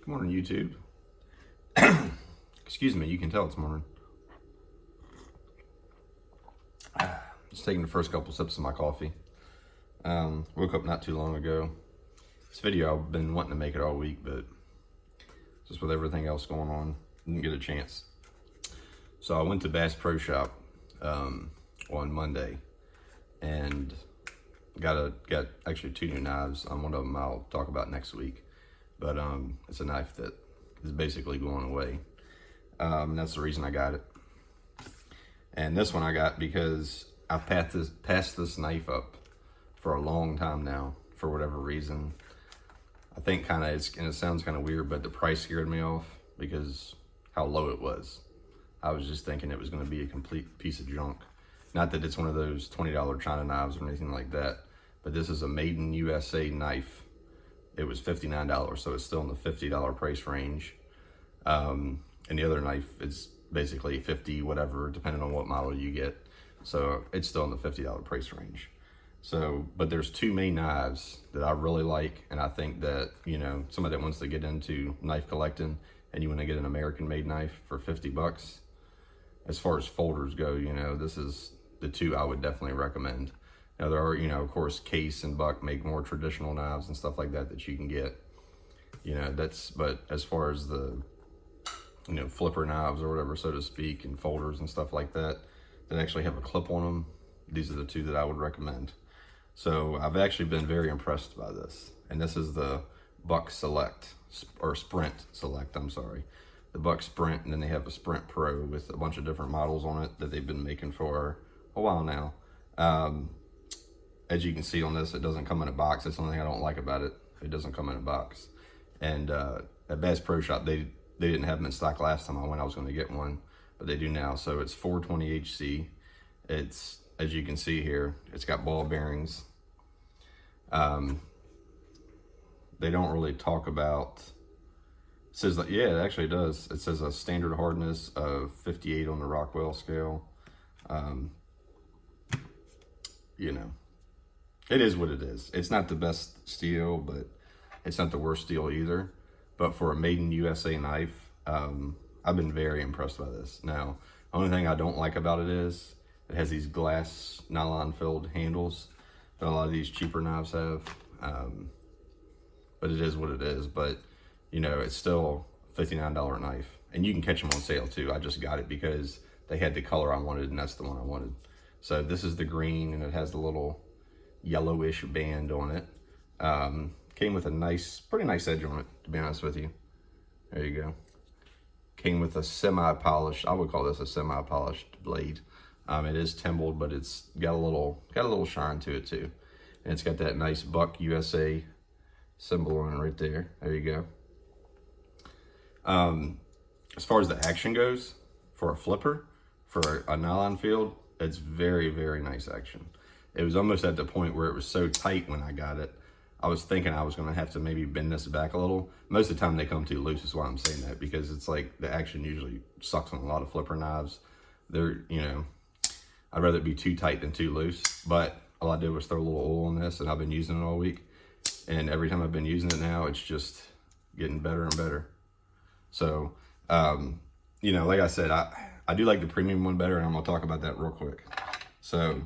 Good morning, YouTube. Excuse me, you can tell it's morning. Just taking the first couple sips of my coffee. Woke up not too long ago. This video, I've been wanting to make it all week, but just with everything else going on, didn't get a chance. So I went to Bass Pro Shop on Monday and got actually two new knives. One of them I'll talk about next week, but it's a knife that is basically going away. That's the reason I got it. And this one I got because I've passed this knife up for a long time now, for whatever reason. I think and it sounds kind of weird, but the price scared me off because how low it was. I was just thinking it was going to be a complete piece of junk. Not that it's one of those $20 China knives or anything like that, but this is a made in USA knife. It was $59, so it's still in the $50 price range. And the other knife is basically 50 whatever, depending on what model you get. So it's still in the $50 price range. So, but there's two main knives that I really like, and I think that, you know, somebody that wants to get into knife collecting and you want to get an American made knife for 50 bucks, as far as folders go, you know, this is the two I would definitely recommend. Now there are, you know, of course, Case and Buck make more traditional knives and stuff like that that you can get, you know, but as far as the, you know, flipper knives or whatever, so to speak, and folders and stuff like that, that actually have a clip on them, these are the two that I would recommend. So I've actually been very impressed by this. And this is the Buck Select, or Sprint Select, I'm sorry. The Buck Sprint, and then they have a Sprint Pro with a bunch of different models on it that they've been making for a while now. As you can see on this, it doesn't come in a box. That's the only thing I don't like about it. It doesn't come in a box. And at Bass Pro Shop, they didn't have them in stock last time I went. I was going to get one, but they do now. So it's 420 HC. It's, as you can see here, it's got ball bearings. They don't really talk about, it says that, yeah, it actually does. It says a standard hardness of 58 on the Rockwell scale. You know, it is what it is. It's not the best steel, but it's not the worst steel either. But for a made in USA knife, I've been very impressed by this. Now, the only thing I don't like about it is it has these glass nylon filled handles that a lot of these cheaper knives have. But it is what it is. But, you know, it's still a $59 knife. And you can catch them on sale too. I just got it because they had the color I wanted, and that's the one I wanted. So this is the green, and it has the little yellowish band on it. Came with a pretty nice edge on it, to be honest with you. There you go. Came with a semi-polished, I would call this a semi-polished blade. It is timbled, but it's got a little shine to it too. And it's got that nice Buck USA symbol on it right there. There you go. As far as the action goes, for a flipper, for a nylon field, it's very, very nice action. It was almost at the point where it was so tight when I got it, I was thinking I was going to have to maybe bend this back a little. Most of the time they come too loose is why I'm saying that, because it's like the action usually sucks on a lot of flipper knives. They're, you know, I'd rather it be too tight than too loose, but all I did was throw a little oil on this, and I've been using it all week. And every time I've been using it now, it's just getting better and better. So, you know, like I said, I do like the premium one better, and I'm going to talk about that real quick. So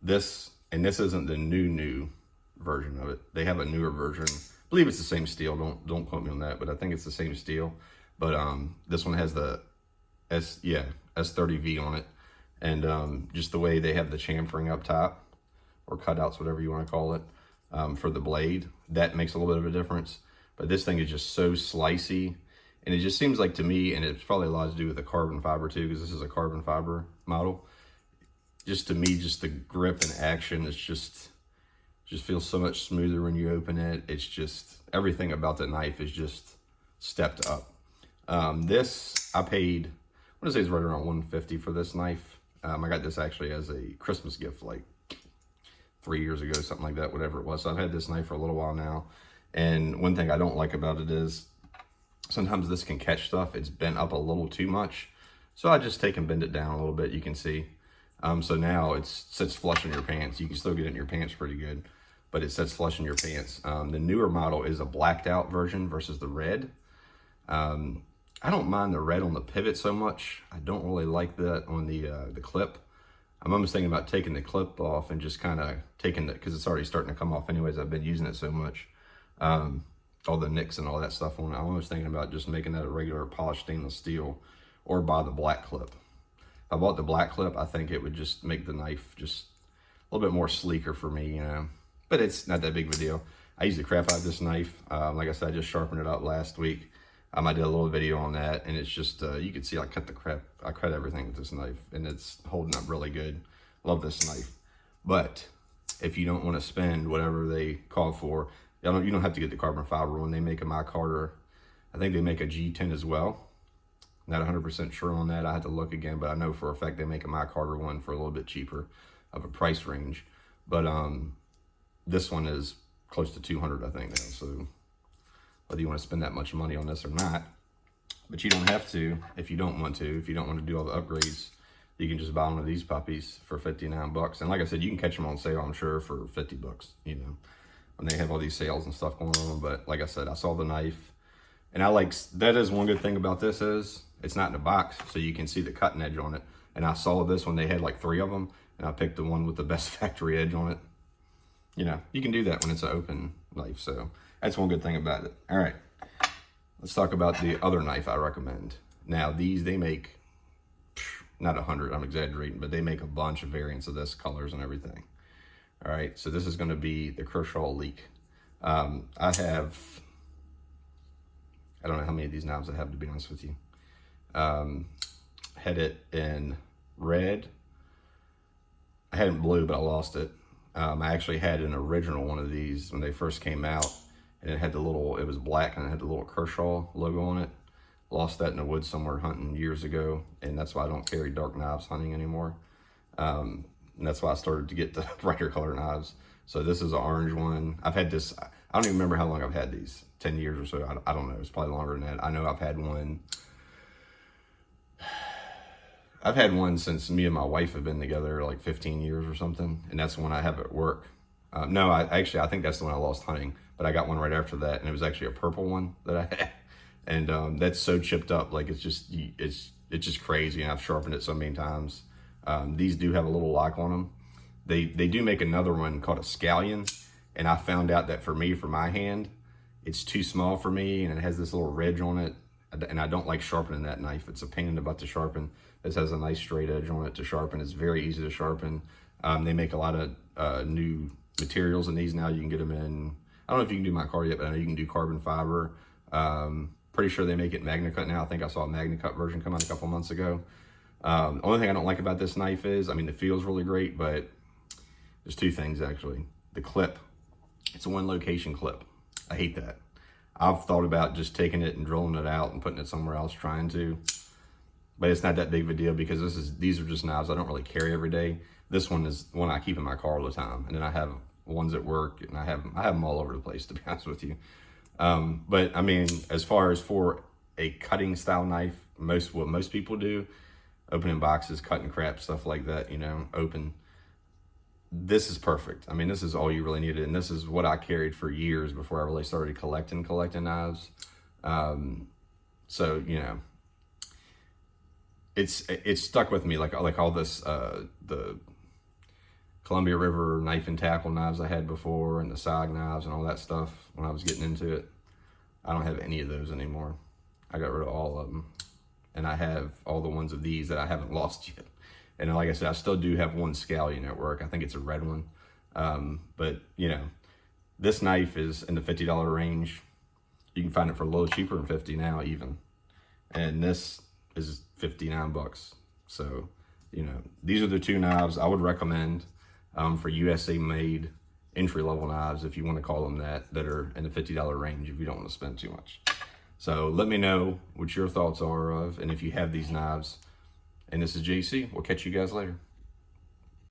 this isn't the new version of it. They have a newer version. I believe it's the same steel. Don't quote me on that, but I think it's the same steel. But this one has the S30V on it. And just the way they have the chamfering up top, or cutouts, whatever you want to call it, for the blade, that makes a little bit of a difference. But this thing is just so slicey. And it just seems like to me, and it's probably a lot to do with the carbon fiber too, because this is a carbon fiber model. Just to me, just the grip and action, it's just feels so much smoother when you open it. It's just, everything about the knife is just stepped up. This, I paid, I want to say it's right around $150 for this knife. I got this actually as a Christmas gift like 3 years ago, something like that, whatever it was. So I've had this knife for a little while now. And one thing I don't like about it is sometimes this can catch stuff. It's bent up a little too much. So I just take and bend it down a little bit, you can see. So now it sits flush in your pants. You can still get it in your pants pretty good, but it sits flush in your pants. The newer model is a blacked out version versus the red. I don't mind the red on the pivot so much. I don't really like that on the clip. I'm almost thinking about taking the clip off and just kind of taking it, because it's already starting to come off anyways. I've been using it so much. All the nicks and all that stuff on it. I'm almost thinking about just making that a regular polished stainless steel, or buy the black clip. If I bought the black clip, I think it would just make the knife just a little bit more sleeker for me, you know. But it's not that big of a deal. I use the crap out of this knife. Like I said, I just sharpened it up last week. I did a little video on that, and it's just, you can see I cut everything with this knife, and it's holding up really good. Love this knife. But if you don't want to spend whatever they call for, you don't have to get the carbon fiber one. They make a micarta. I think they make a G10 as well. Not 100% sure on that. I had to look again, but I know for a fact they make a micarta one for a little bit cheaper of a price range. But this one is close to 200, I think now. So whether you want to spend that much money on this or not, but you don't have to if you don't want to. If you don't want to do all the upgrades, you can just buy one of these puppies for 59 bucks. And like I said, you can catch them on sale, I'm sure, for 50 bucks, you know, when they have all these sales and stuff going on. But like I said, I saw the knife, and that is one good thing about this is it's not in a box, so you can see the cutting edge on it. And I saw this one, they had like 3 of them, and I picked the one with the best factory edge on it. You know, you can do that when it's an open knife, so that's one good thing about it. All right, let's talk about the other knife I recommend. Now, these, they make, not 100, I'm exaggerating, but they make a bunch of variants of this, colors and everything. All right, so this is gonna be the Kershaw Leek. I don't know how many of these knives I have, to be honest with you. Had it in red. I had it in blue, but I lost it. I actually had an original one of these when they first came out, and it had it was black, and it had the little Kershaw logo on it. Lost that in the woods somewhere hunting years ago, and that's why I don't carry dark knives hunting anymore. And that's why I started to get the brighter color knives. So this is an orange one. I've had this, I don't even remember how long I've had these, 10 years or so. I don't know, it's probably longer than that. I know I've had one since me and my wife have been together like 15 years or something, and that's the one I have at work. No, I think that's the one I lost hunting, but I got one right after that, and it was actually a purple one that I had, and that's so chipped up, like it's just crazy, and I've sharpened it so many times. These do have a little lock on them. They do make another one called a scallion, and I found out that for my hand, it's too small for me, and it has this little ridge on it, and I don't like sharpening that knife. It's a pain in the butt to sharpen. This has a nice straight edge on it to sharpen. It's very easy to sharpen. They make a lot of new materials in these now. You can get them in, I don't know if you can do micarta yet, but I know you can do carbon fiber. Pretty sure they make it MagnaCut now. I think I saw a MagnaCut version come out a couple months ago. The only thing I don't like about this knife is, the feel's really great, but there's 2 things actually. The clip, it's a 1 location clip. I hate that. I've thought about just taking it and drilling it out and putting it somewhere else, trying to, but it's not that big of a deal because these are just knives I don't really carry every day. This one is one I keep in my car all the time, and then I have ones at work, and I have them all over the place, to be honest with you. But as far as for a cutting style knife, what most people do, opening boxes, cutting crap, stuff like that, open. This is perfect. This is all you really needed, and this is what I carried for years before I really started collecting knives. So it's stuck with me, like all this the Columbia River knife and tackle knives I had before, and the SOG knives and all that stuff when I was getting into it. I don't have any of those anymore. I got rid of all of them, and I have all the ones of these that I haven't lost yet. And like I said, I still do have 1 scallion at work. I think it's a red one. But this knife is in the $50 range. You can find it for a little cheaper than 50 now even. And this is 59 bucks. So, these are the 2 knives I would recommend for USA made entry-level knives, if you want to call them that are in the $50 range if you don't want to spend too much. So let me know what your thoughts are and if you have these knives. And this is JC. We'll catch you guys later.